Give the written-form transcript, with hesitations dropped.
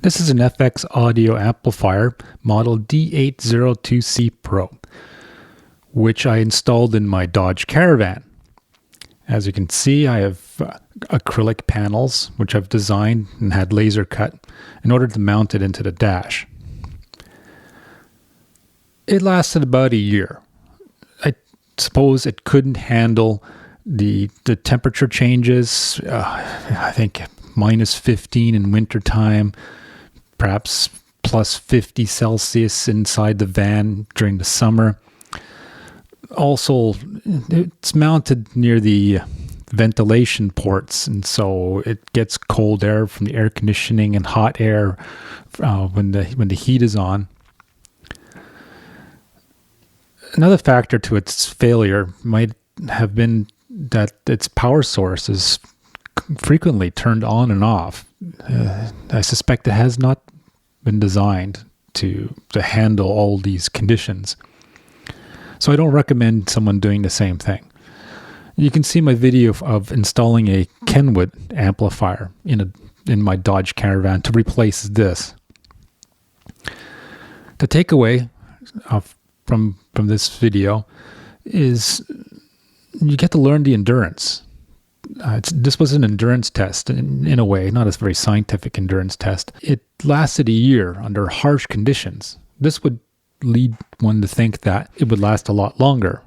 This is an FX Audio Amplifier model D802C Pro, which I installed in my Dodge Caravan. As you can see, I have acrylic panels, which I've designed and had laser cut in order to mount it into the dash. It lasted about a year. I suppose it couldn't handle the temperature changes. I think minus 15 in wintertime, perhaps plus 50 Celsius inside the van during the summer. Also, it's mounted near the ventilation ports, and so it gets cold air from the air conditioning and hot air when the heat is on. Another factor to its failure might have been that its power source is frequently turned on and off. I suspect it has not been designed to handle all these conditions. So I don't recommend someone doing the same thing. You can see my video of installing a Kenwood amplifier in my Dodge Caravan to replace this. The takeaway from this video is you get to learn the endurance. This was an endurance test in a way, not a very scientific endurance test. It lasted a year under harsh conditions. This would lead one to think that it would last a lot longer